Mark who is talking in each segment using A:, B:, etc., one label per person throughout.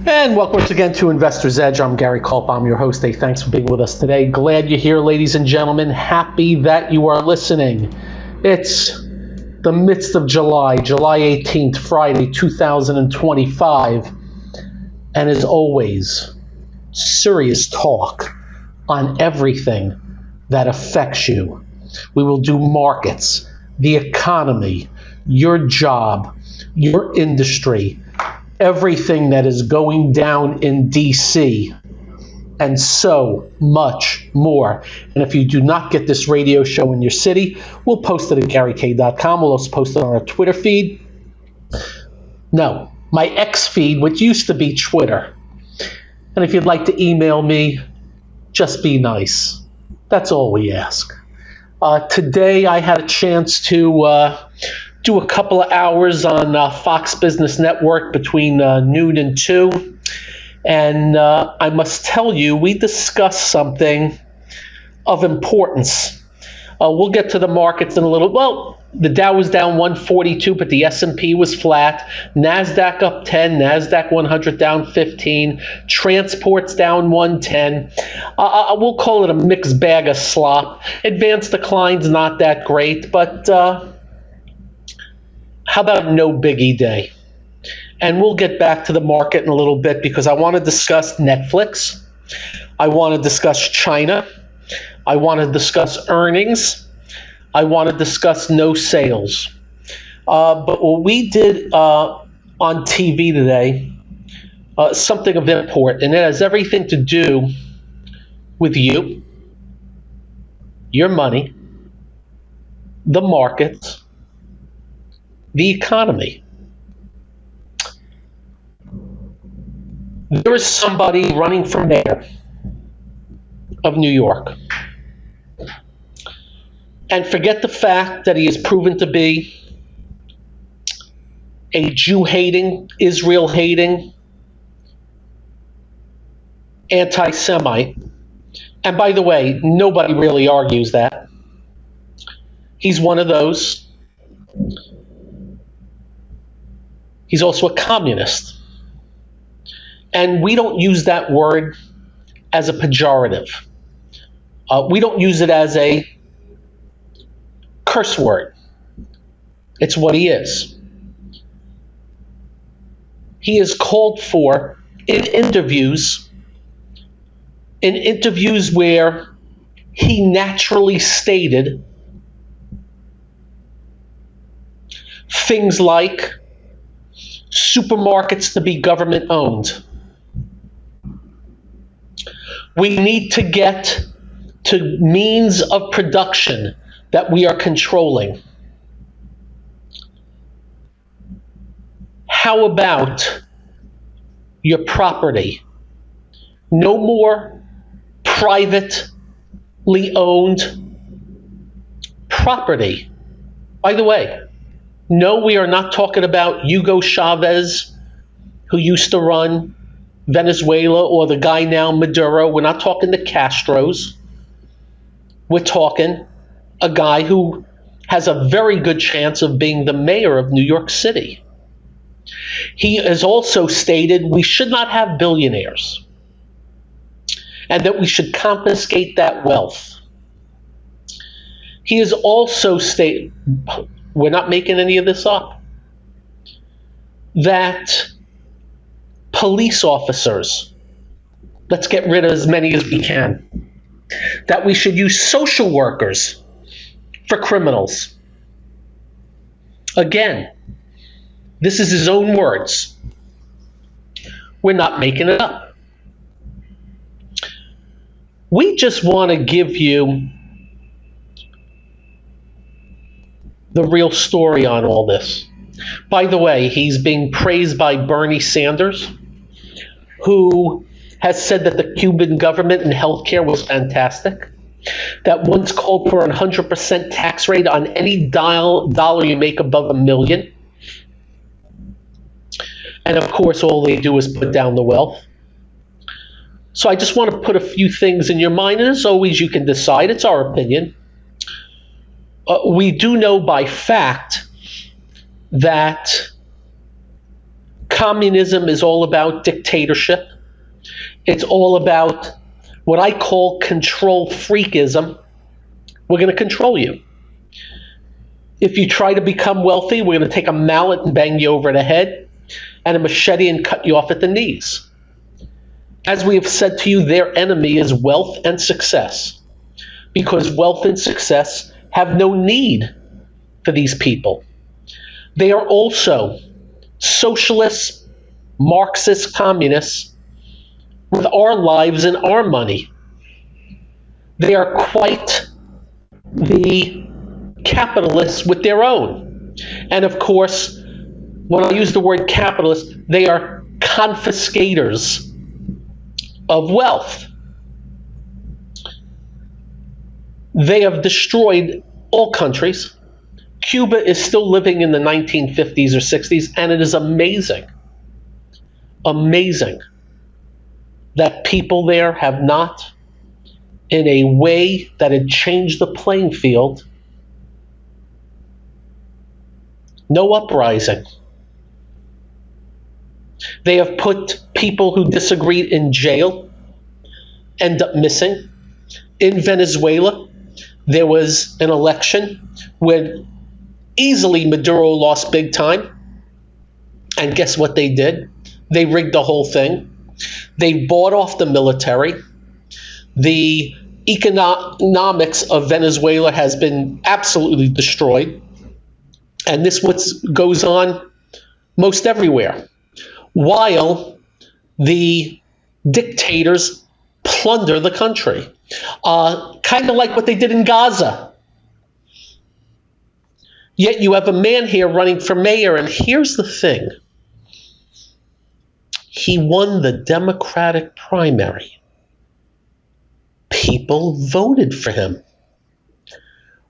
A: And welcome once again to Investor's Edge. I'm Gary Kaltbaum, your host. Hey, thanks for being with us today. Glad you're here, ladies and gentlemen. Happy that you are listening. It's the midst of July 18th, Friday, 2025. And as always, serious talk on everything that affects you. We will do markets, the economy, your job, your industry, everything that is going down in DC, and so much more. And if you do not get this radio show in your city, we'll post it at GaryK.com. We'll also post it on our Twitter feed. No, my X feed, which used to be Twitter. And if you'd like to email me, just be nice. That's all we ask. Today I had a chance to do a couple of hours on Fox Business Network between noon and 2. And I must tell you, we discussed something of importance. We'll get to the markets in a little. Well, the Dow was down 142, but the S&P was flat. NASDAQ up 10, NASDAQ 100 down 15, transports down 110. We'll call it a mixed bag of slop. Advanced decline's not that great, but how about no biggie day? And we'll get back to the market in a little bit because I want to discuss Netflix. I want to discuss China. I want to discuss earnings. I want to discuss no sales. But what we did on TV today, something of import, and it has everything to do with you, your money, the markets, the economy. There is somebody running for mayor of New York. And forget the fact that he is proven to be a Jew-hating, Israel-hating, anti-Semite. And by the way, nobody really argues that. He's one of those. He's also a communist. And we don't use that word as a pejorative. We don't use it as a curse word. It's what he is. He is called for in interviews where he naturally stated things like supermarkets to be government owned. We need to get to means of production that we are controlling. How about your property? No more privately owned property. By the way, no, we are not talking about Hugo Chavez, who used to run Venezuela, or the guy now, Maduro. We're not talking the Castros. We're talking a guy who has a very good chance of being the mayor of New York City. He has also stated we should not have billionaires and that we should confiscate that wealth. He has also stated, we're not making any of this up, that police officers, let's get rid of as many as we can, that we should use social workers for criminals. Again, this is his own words. We're not making it up. We just want to give you the real story on all this. By the way, he's being praised by Bernie Sanders, who has said that the Cuban government and healthcare was fantastic, that once called for a 100% tax rate on any dollar you make above $1 million. And of course, all they do is put down the wealth. So I just want to put a few things in your mind, and as always, you can decide. It's our opinion. We do know by fact that Communism is all about dictatorship. It's all about what I call control freakism. We're going to control you. If you try to become wealthy, we're going to take a mallet and bang you over the head and a machete and cut you off at the knees. As we have said to you, their enemy is wealth and success, because wealth and success have no need for these people. They are also socialists, Marxist communists with our lives and our money. They are quite the capitalists with their own. And of course, when I use the word capitalist, they are confiscators of wealth. They have destroyed all countries. Cuba is still living in the 1950s or 60s, and it is amazing that people there have not, in a way that had changed the playing field, no uprising. They have put people who disagreed in jail, end up missing. In Venezuela, there was an election when easily Maduro lost big time. And guess what they did? They rigged the whole thing. They bought off the military. The economics of Venezuela has been absolutely destroyed. And this what goes on most everywhere. While the dictators plunder the country. Kind of like what they did in Gaza. Yet you have a man here running for mayor, and here's the thing. He won the Democratic primary. People voted for him.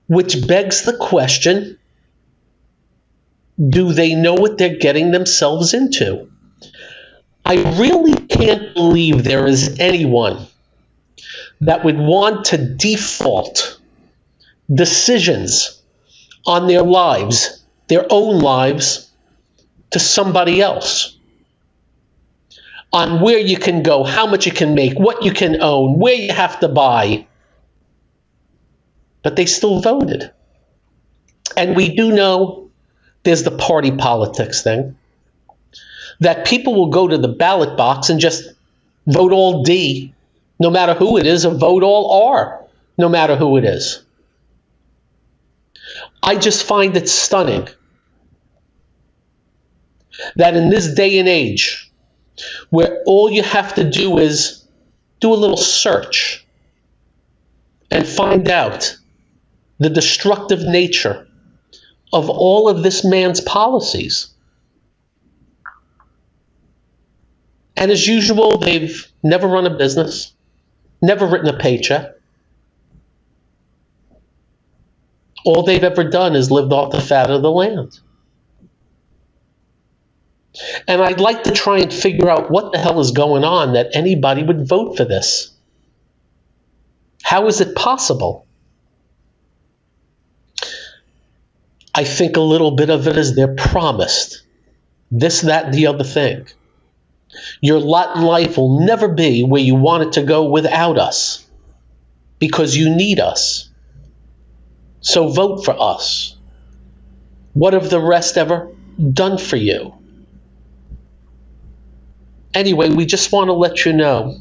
A: Which begs the question, do they know what they're getting themselves into? I really can't believe there is anyone that would want to default decisions on their lives, their own lives, to somebody else. On where you can go, how much you can make, what you can own, where you have to buy. But they still voted. And we do know there's the party politics thing, that people will go to the ballot box and just vote all D, no matter who it is, or vote all R, no matter who it is. I just find it stunning that in this day and age, where all you have to do is do a little search and find out the destructive nature of all of this man's policies. And as usual, they've never run a business, never written a paycheck. All they've ever done is lived off the fat of the land. And I'd like to try and figure out what the hell is going on that anybody would vote for this. How is it possible? I think a little bit of it is they're promised this, that, and the other thing. Your lot in life will never be where you want it to go without us, because you need us. So vote for us. What have the rest ever done for you? Anyway, we just want to let you know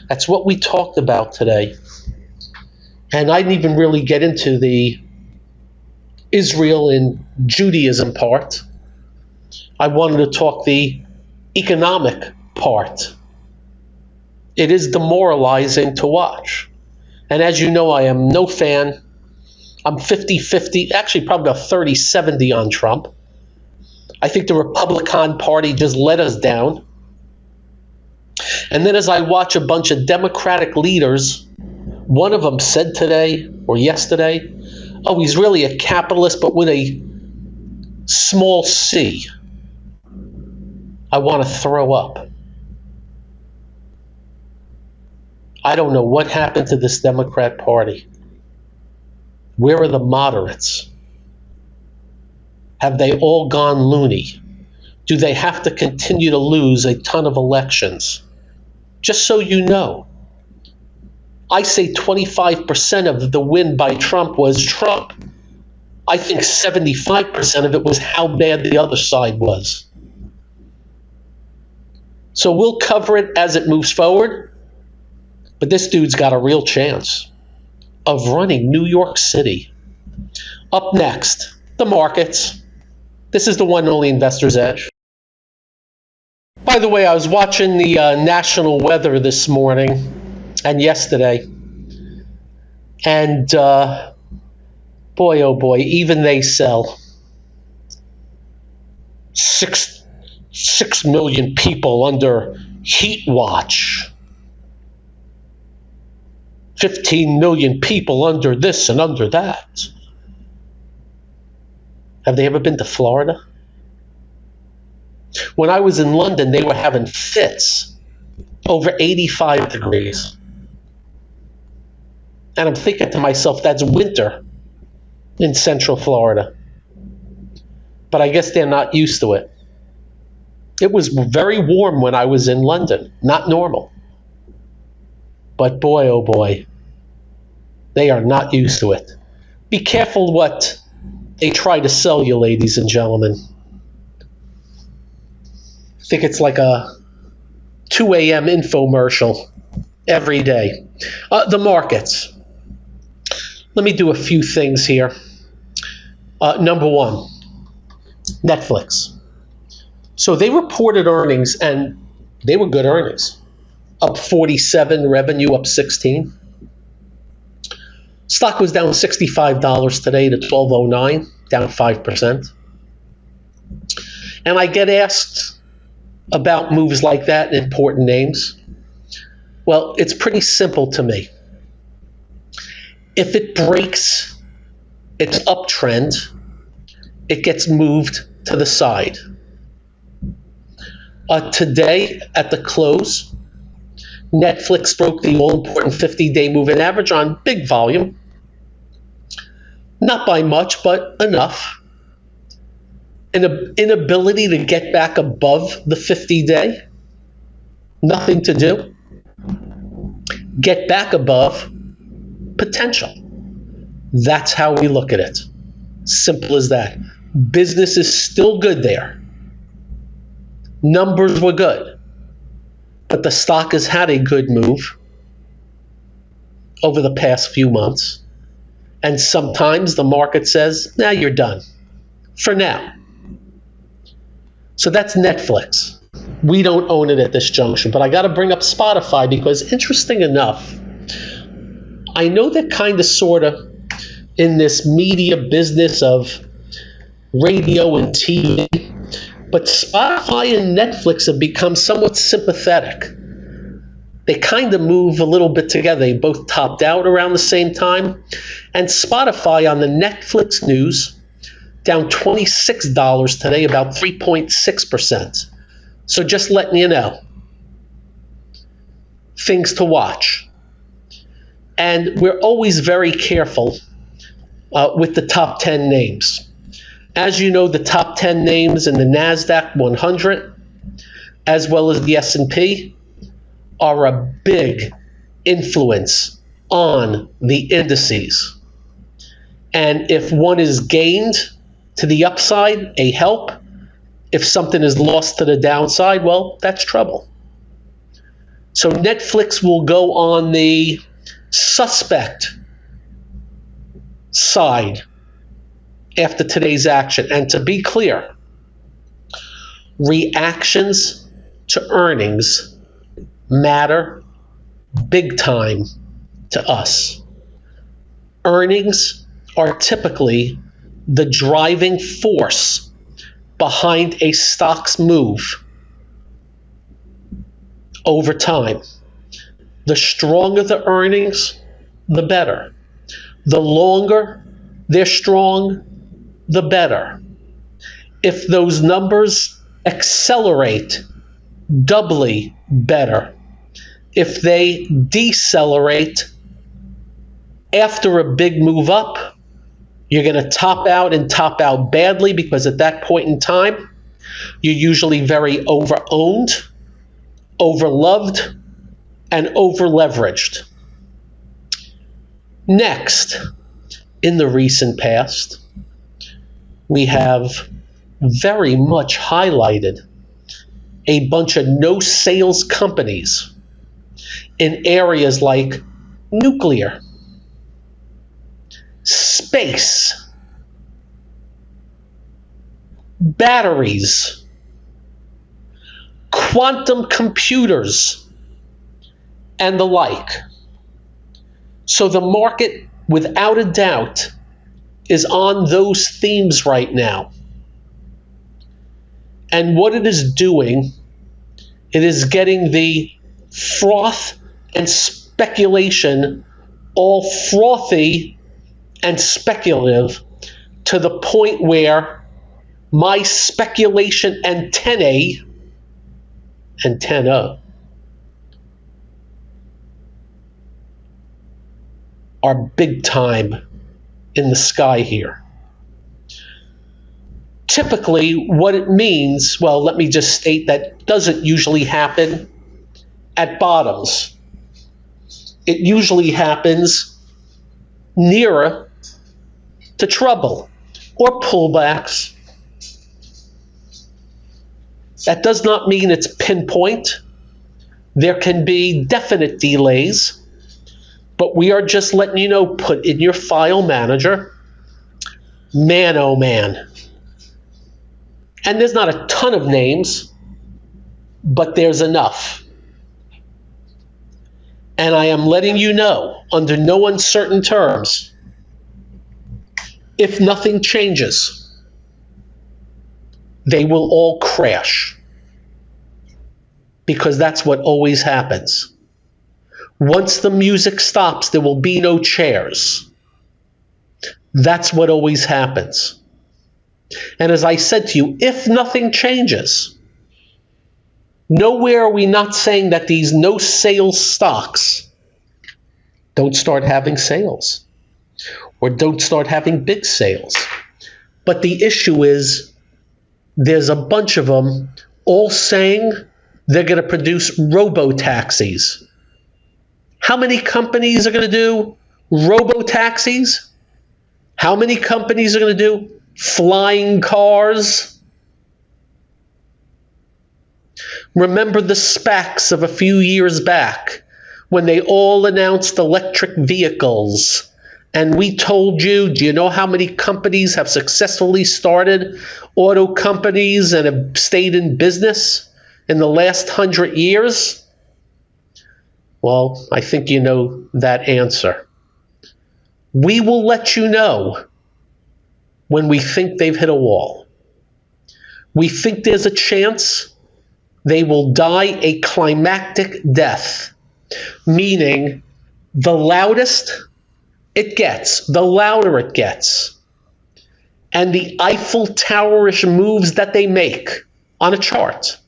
A: that's what we talked about today. And I didn't even really get into the Israel and Judaism part. I wanted to talk the economic part. It is demoralizing to watch. And as you know, I am no fan. I'm 50-50, actually probably about 30-70 on Trump. I think the Republican Party just let us down. And then as I watch a bunch of Democratic leaders, one of them said today or yesterday, oh, he's really a capitalist, but with a small c. I want to throw up. I don't know what happened to this Democrat Party. Where are the moderates? Have they all gone loony? Do they have to continue to lose a ton of elections? Just so you know, I say 25% of the win by Trump was Trump. I think 75% of it was how bad the other side was. So we'll cover it as it moves forward. But this dude's got a real chance of running New York City. Up next, the markets. This is the one and only Investor's Edge. By the way, I was watching the national weather this morning and yesterday. And boy, oh boy, even they sell. 6 million people under heat watch. 15 million people under this and under that. Have they ever been to Florida? When I was in London, they were having fits over 85 degrees. And I'm thinking to myself, that's winter in Central Florida. But I guess they're not used to it. It was very warm when I was in London, not normal. But boy, oh boy, they are not used to it. Be careful what they try to sell you, ladies and gentlemen. I think it's like a 2 a.m. infomercial every day. The markets. Let me do a few things here. Number one, Netflix. So they reported earnings, and they were good earnings. Up 47, revenue up 16. Stock was down $65 today to $12.09, down 5%. And I get asked about moves like that in important names. Well, it's pretty simple to me. If it breaks its uptrend, it gets moved to the side. Today, at the close, Netflix broke the all-important 50-day moving average on big volume. Not by much, but enough. An inability to get back above the 50-day. Nothing to do. Get back above potential. That's how we look at it. Simple as that. Business is still good there. Numbers were good. But the stock has had a good move over the past few months. And sometimes the market says, nah, you're done. For now. So that's Netflix. We don't own it at this junction. But I got to bring up Spotify because, interesting enough, I know they're kind of sort of in this media business of radio and TV. But Spotify and Netflix have become somewhat sympathetic. They kind of move a little bit together. They both topped out around the same time. And Spotify on the Netflix news, down $26 today, about 3.6%. So just letting you know. Things to watch. And we're always very careful with the top 10 names. As you know, the top 10 names in the NASDAQ 100, as well as the S&P, are a big influence on the indices. And if one is gained to the upside, a help. If something is lost to the downside, well, that's trouble. So Netflix will go on the suspect side after today's action. And to be clear, reactions to earnings matter big time to us. Earnings are typically the driving force behind a stock's move over time. The stronger the earnings, the better. The longer they're strong, the better. If those numbers accelerate, doubly better. If they decelerate after a big move up, you're going to top out and top out badly, because at that point in time, You're usually very over-owned, over-loved, and over-leveraged. Next, in the recent past, we have very much highlighted a bunch of no-sales companies in areas like nuclear, space, batteries, quantum computers, and the like. So the market, without a doubt, is on those themes right now. And what it is doing, it is getting the froth and speculation all frothy and speculative to the point where my speculation antenna are big time in the sky here. Typically, what it means, well, let me just state that doesn't usually happen at bottoms. It usually happens nearer to trouble or pullbacks. That does not mean it's pinpoint. There can be definite delays, but we are just letting you know, put in your file manager, man oh man. And there's not a ton of names, but there's enough. And I am letting you know, under no uncertain terms, if nothing changes, they will all crash. Because that's what always happens. Once the music stops, there will be no chairs. That's what always happens. And as I said to you, if nothing changes, nowhere are we not saying that these no sales stocks don't start having sales or don't start having big sales. But the issue is there's a bunch of them all saying they're going to produce robo-taxis. How many companies are going to do robo-taxis? How many companies are going to do flying cars? Remember the SPACs of a few years back when they all announced electric vehicles, and we told you, do you know how many companies have successfully started auto companies and have stayed in business in the last 100 years? Well, I think you know that answer. We will let you know when we think they've hit a wall. We think there's a chance they will die a climactic death, meaning the louder it gets, and the Eiffel Tower-ish moves that they make on a chart.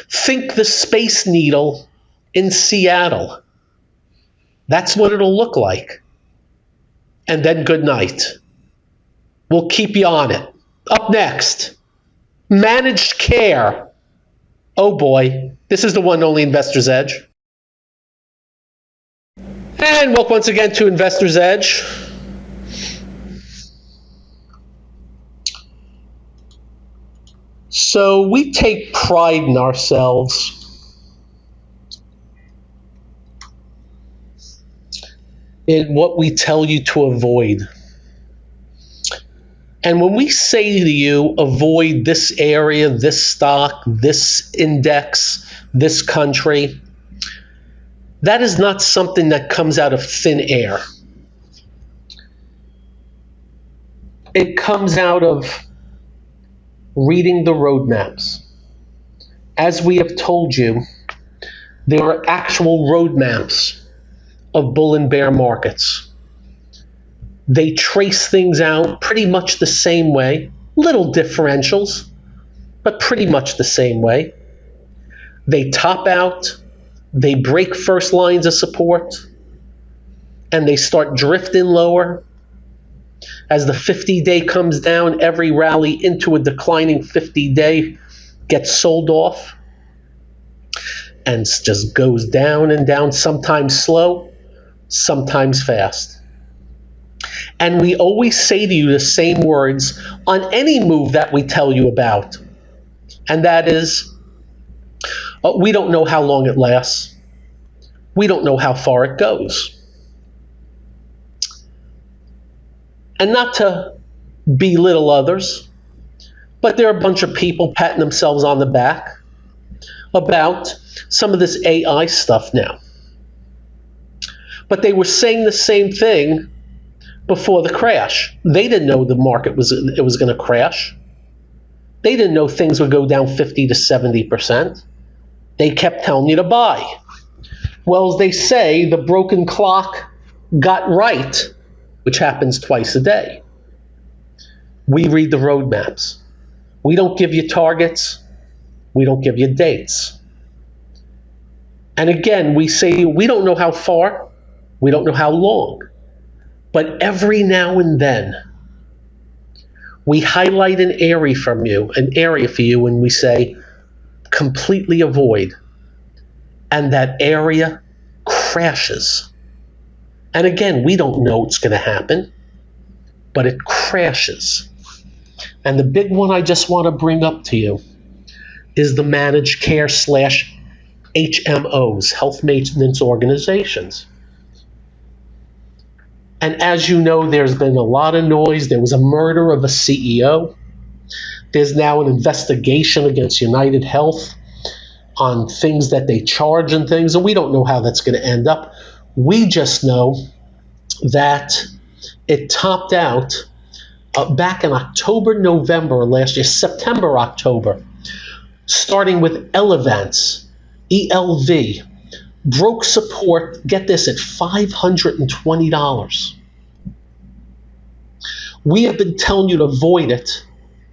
A: Think the Space Needle in Seattle. That's what it'll look like. And then good night. We'll keep you on it. Up next, managed care. Oh boy, this is the one and only Investor's Edge. And welcome once again to Investor's Edge. So we take pride in ourselves in what we tell you to avoid. And when we say to you, avoid this area, this stock, this index, this country, that is not something that comes out of thin air. It comes out of reading the roadmaps. As we have told you, there are actual roadmaps of bull and bear markets. They trace things out pretty much the same way, little differentials, but pretty much the same way. They top out, they break first lines of support, and they start drifting lower, As the 50-day comes down, every rally into a declining 50-day gets sold off and just goes down and down, sometimes slow, sometimes fast. And we always say to you the same words on any move that we tell you about. And that is, we don't know how long it lasts. We don't know how far it goes. And not to belittle others, but there are a bunch of people patting themselves on the back about some of this AI stuff now. But they were saying the same thing before the crash. They didn't know the market was going to crash. They didn't know things would go down 50 to 70%. They kept telling you to buy. Well, as they say, the broken clock got right, which happens twice a day. We read the roadmaps. We don't give you targets. We don't give you dates. And again, we say we don't know how far, we don't know how long. But every now and then, we highlight an area for you, and we say, completely avoid. And that area crashes. And again, we don't know what's going to happen, but it crashes. And the big one I just want to bring up to you is the managed care / HMOs, health maintenance organizations. And as you know, there's been a lot of noise. There was a murder of a CEO. There's now an investigation against United Health on things that they charge and things, and we don't know how that's going to end up. We just know that it topped out back in October, November last year, September, October, starting with Elevance, ELV, broke support, get this, at $520. We have been telling you to avoid it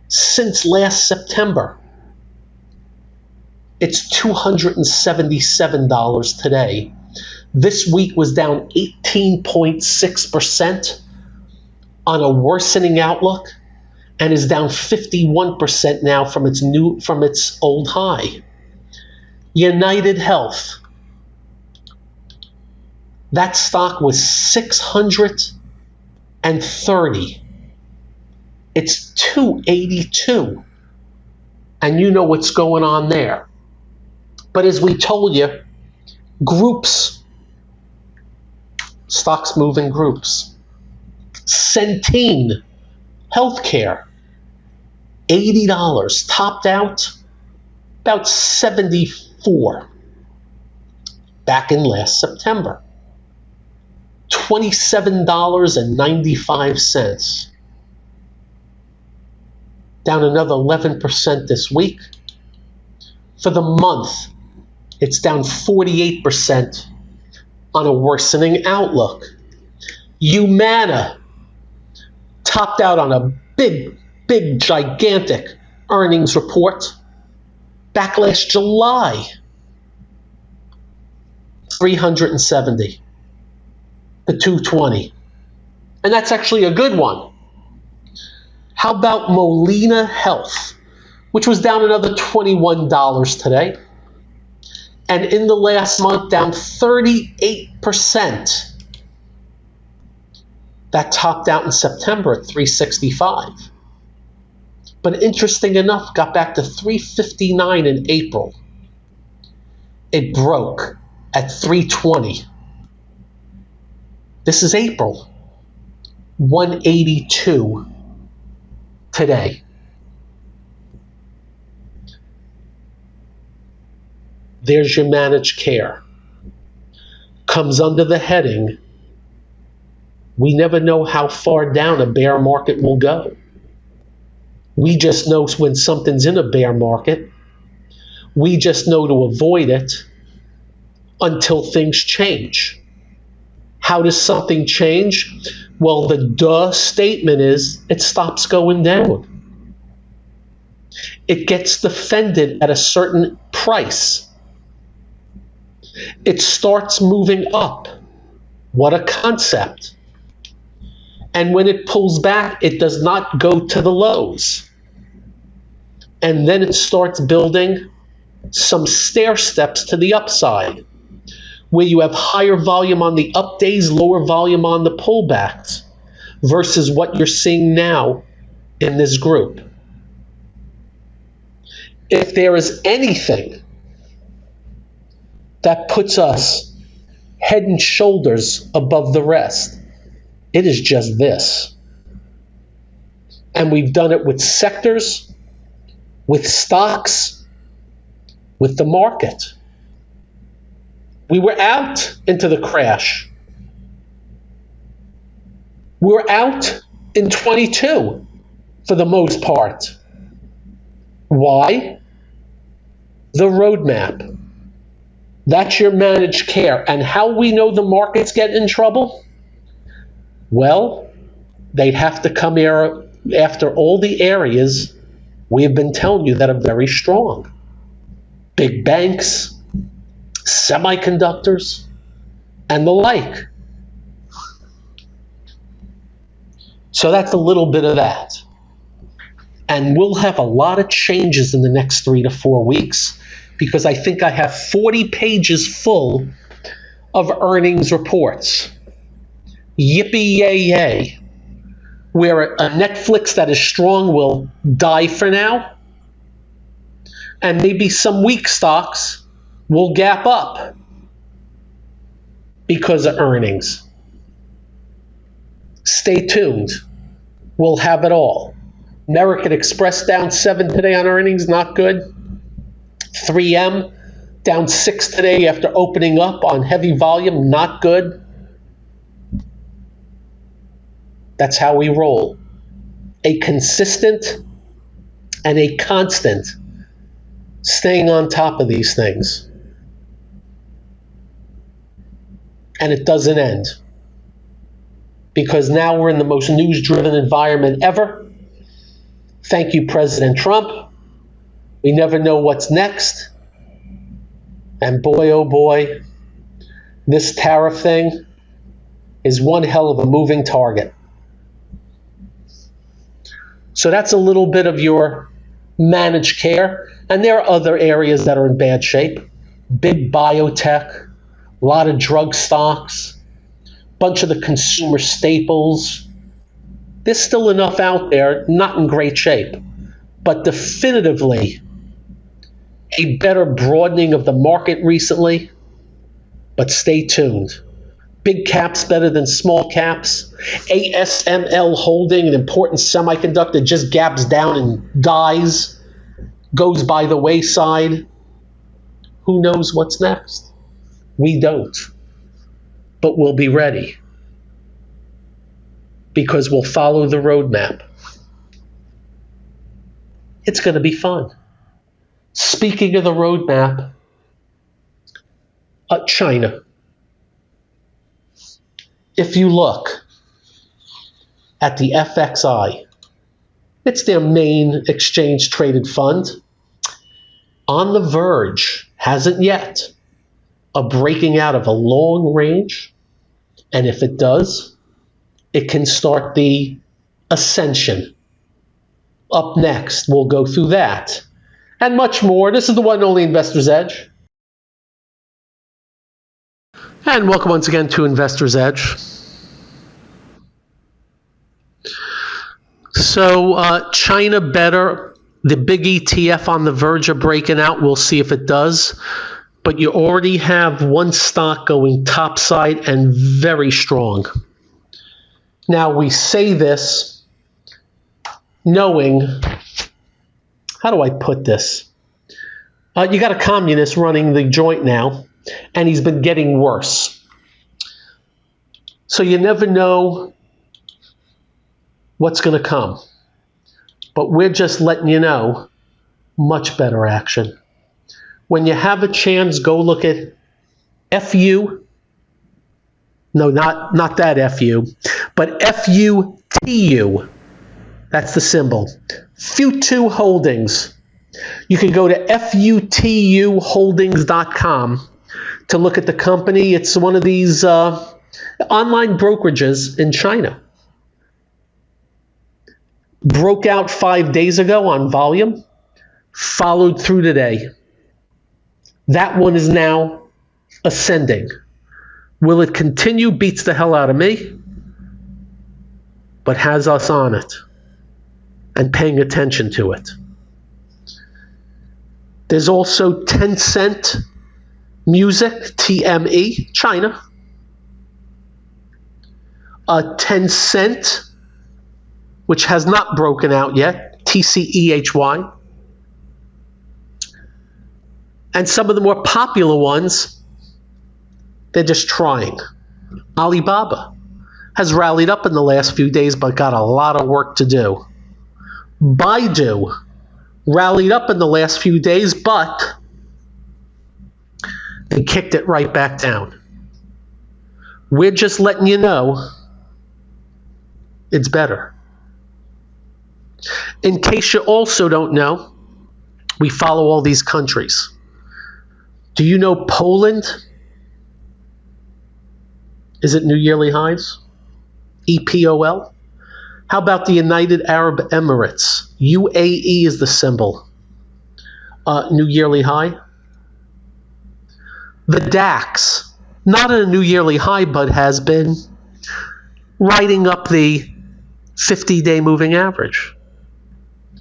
A: since last September. It's $277 today. This week was down 18.6% on a worsening outlook and is down 51% now from its old high. United Health, that stock was $630. It's $282. And you know what's going on there. But as we told you, groups, stocks move in groups. Centene Healthcare, $80, topped out about $74 back in last September. $27.95, down another 11% this week. For the month, it's down 48% on a worsening outlook. Humana topped out on a big, gigantic earnings report back last July. 370 to 220. And that's actually a good one. How about Molina Health, which was down another $21 today? And in the last month, down 38%. That topped out in September at 365. But interesting enough, got back to 359 in April. It broke at 320. This is April. 182 today. There's your managed care. Comes under the heading, we never know how far down a bear market will go. We just know when something's in a bear market. We just know to avoid it until things change. How does something change? Well, the duh statement is it stops going down. It gets defended at a certain price. It starts moving up. What a concept. And when it pulls back, it does not go to the lows. And then it starts building some stair steps to the upside, where you have higher volume on the up days, lower volume on the pullbacks, versus what you're seeing now in this group. If there is anything that puts us head and shoulders above the rest, it is just this. And we've done it with sectors, with stocks, with the market. We were out into the crash. We were out in 22 for the most part. Why? The roadmap. That's your managed care. And how we know the markets get in trouble? Well, they'd have to come here after all the areas we have been telling you that are very strong. Big banks, semiconductors, and the like. So that's a little bit of that. And we'll have a lot of changes in the next 3 to 4 weeks, because I think I have 40 pages full of earnings reports. Yippee yay yay. Where a Netflix that is strong will die for now, and maybe some weak stocks will gap up because of earnings. Stay tuned. We'll have it all. American Express down 7 today on earnings, not good. 3M down 6 today after opening up on heavy volume, not good. That's how we roll. A consistent and a constant staying on top of these things. And it doesn't end. Because now we're in the most news-driven environment ever. Thank you, President Trump. We never know what's next. And boy, oh boy, this tariff thing is one hell of a moving target. So that's a little bit of your managed care. And there are other areas that are in bad shape. Big biotech, a lot of drug stocks, bunch of the consumer staples. There's still enough out there, not in great shape, but definitively a better broadening of the market recently. But stay tuned. Big caps better than small caps. ASML Holding, an important semiconductor, just gaps down and dies, goes by the wayside. Who knows what's next? We don't. But we'll be ready, because we'll follow the roadmap. It's going to be fun. Speaking of the roadmap, China. If you look at the FXI, it's their main exchange-traded fund, on the verge, hasn't yet, of breaking out of a long range. And if it does, it can start the ascension. Up next, we'll go through that and much more. This is the one and only Investor's Edge. And welcome once again to Investor's Edge. So China better, the big ETF on the verge of breaking out. We'll see if it does. But you already have one stock going topside and very strong. Now we say this knowing, how do I put this? You got a communist running the joint now, and he's been getting worse. So you never know what's going to come. But we're just letting you know, much better action. When you have a chance, go look at FU. No, not that FU, but FUTU. That's the symbol. FUTU Holdings. You can go to FUTUholdings.com to look at the company. It's one of these online brokerages in China. Broke out 5 days ago on volume, followed through today. That one is now ascending. Will it continue? Beats the hell out of me, but has us on it and paying attention to it. There's also 10-cent music, TME, China. 10-cent, which has not broken out yet, TCEHY. And some of the more popular ones, they're just trying. Alibaba has rallied up in the last few days, but got a lot of work to do. Baidu rallied up in the last few days, but they kicked it right back down. We're just letting you know it's better. In case you also don't know, we follow all these countries. Do you know Poland is at new yearly highs? EPOL? How about the United Arab Emirates? UAE is the symbol. New yearly high. The DAX, not at a new yearly high, but has been riding up the 50-day moving average.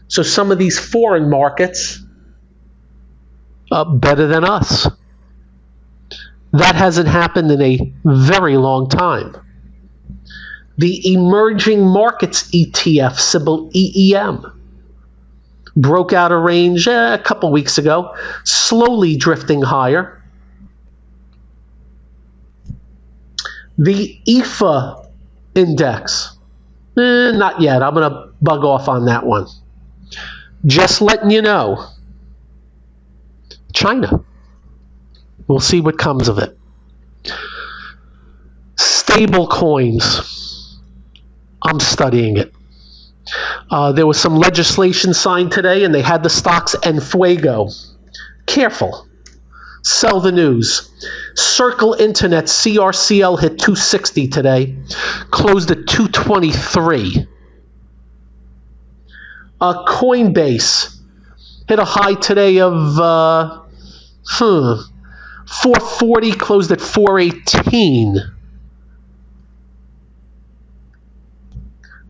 A: So some of these foreign markets are better than us. That hasn't happened in a very long time. The emerging markets ETF, symbol EEM, broke out a range a couple weeks ago, slowly drifting higher. The EFA index, not yet. I'm going to bug off on that one. Just letting you know, China. We'll see what comes of it. Stable coins. I'm studying it. There was some legislation signed today, and they had the stocks en fuego. Careful. Sell the news. Circle Internet, CRCL, hit 260 today. Closed at 223. Coinbase hit a high today of 440, closed at 418.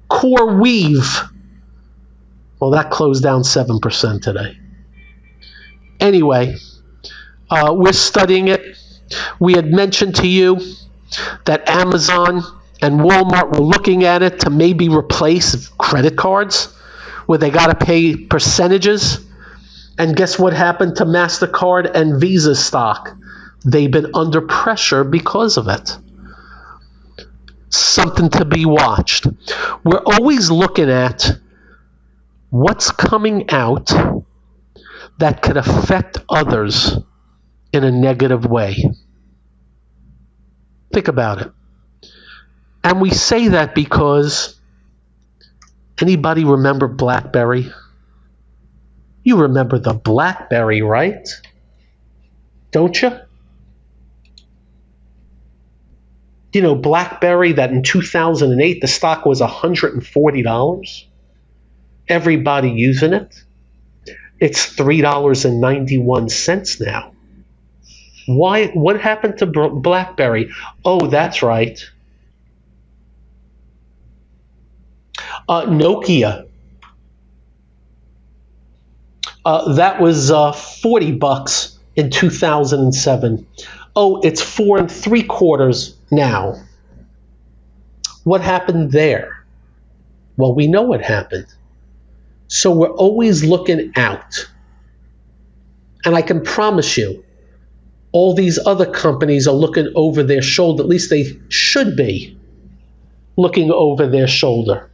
A: CoreWeave, well, that closed down 7% today. Anyway, we're studying it. We had mentioned to you that Amazon and Walmart were looking at it to maybe replace credit cards, where they got to pay percentages. And guess what happened to MasterCard and Visa stock? They've been under pressure because of it. Something to be watched. We're always looking at what's coming out that could affect others in a negative way. Think about it. And we say that because anybody remember BlackBerry? You remember the BlackBerry, right? Don't you? You know, BlackBerry, that in 2008, the stock was $140. Everybody using it. It's $3.91 now. Why? What happened to BlackBerry? Oh, that's right. Nokia. That was $40 in 2007. Oh, it's 4 3/4 now. What happened there? Well, we know what happened. So we're always looking out. And I can promise you, all these other companies are looking over their shoulder. At least they should be looking over their shoulder.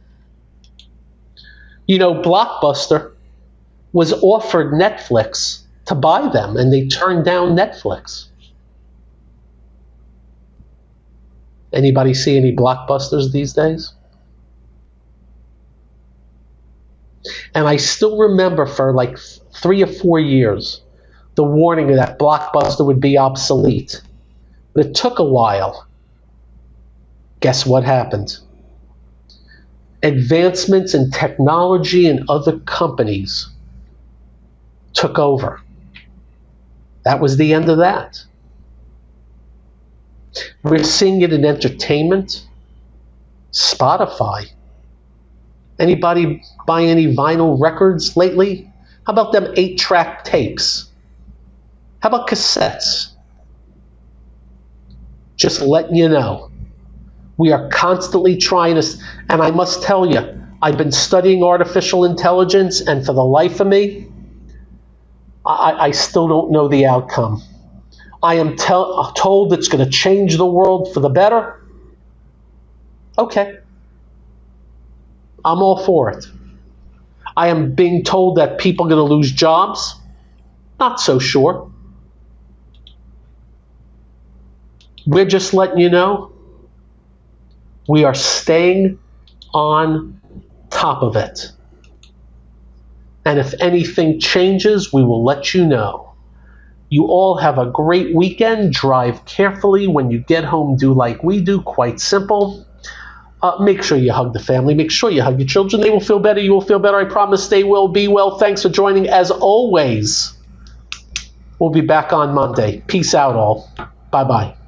A: You know, Blockbuster was offered Netflix to buy them, and they turned down Netflix. Anybody see any Blockbusters these days? And I still remember for like 3 or 4 years, the warning that Blockbuster would be obsolete. But it took a while. Guess what happened? advancements in technology and other companies took over. That was the end of that. We're seeing it in entertainment. Spotify. Anybody buy any vinyl records lately? How about them 8-track tapes? How about cassettes? Just letting you know. We are constantly trying to, and I must tell you, I've been studying artificial intelligence, and for the life of me, I still don't know the outcome. I am told it's going to change the world for the better. Okay. I'm all for it. I am being told that people are going to lose jobs. Not so sure. We're just letting you know we are staying on top of it. And if anything changes, we will let you know. You all have a great weekend. Drive carefully. When you get home, do like we do. Quite simple. Make sure you hug the family. Make sure you hug your children. They will feel better. You will feel better. I promise they will. Be well. Thanks for joining. As always, we'll be back on Monday. Peace out, all. Bye-bye.